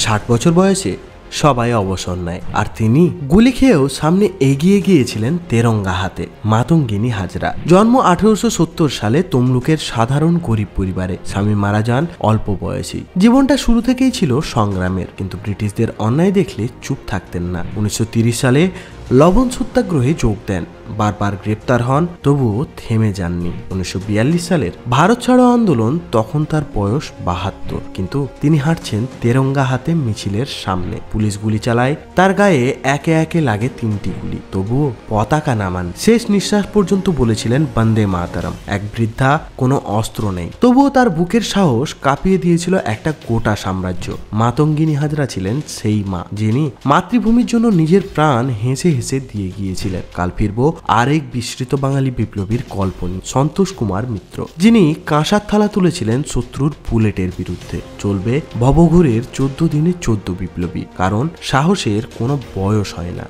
60 বছর বয়সে সবাই অবসর নেয়, আর তিনি গুলি খেয়েও সামনে এগিয়ে গিয়েছিলেন তেরঙ্গা হাতে। মাতঙ্গিনী হাজরা জন্ম 1870 সালে তমলুকের সাধারণ গরিব পরিবারে। স্বামী মারা যান অল্প বয়সী। জীবনটা শুরু থেকেই ছিল সংগ্রামের, কিন্তু ব্রিটিশদের অন্যায় দেখলে চুপ থাকতেন না। 1930 সালে লবণ সত্যাগ্রহে যোগ দেন। বারবার গ্রেপ্তার হন, তবুও থেমে যাননি। 1942 সালের ভারত ছাড়ো আন্দোলন, তখন তার বয়স 72, কিন্তু তিনি হাঁটছেন তেরঙ্গা হাতে মিছিলের সামনে। পুলিশ গুলি চালায়, তার গায়ে একে একে লাগে 3টি গুলি, তবুও পতাকা নামান। শেষ নিঃশ্বাস পর্যন্ত বলেছিলেন বন্দে মাতরম। এক বৃদ্ধা, কোনো অস্ত্র নেই, তবুও তার বুকের সাহস কাঁপিয়ে দিয়েছিল একটা গোটা সাম্রাজ্য। মাতঙ্গিনী হাজরা ছিলেন সেই মা, যিনি মাতৃভূমির জন্য নিজের প্রাণ হেসে হেসে দিয়ে গিয়েছিলেন। কাল ফিরবো আরেক বিস্মৃত বাঙালি বিপ্লবীর কল্পনী, সন্তোষ কুমার মিত্র, যিনি কাঁসার থালা তুলেছিলেন শত্রুর বুলেটের বিরুদ্ধে। চলবে ভবঘুরের 14 দিনে 14 বিপ্লবী, কারণ সাহসের কোনো বয়স হয় না।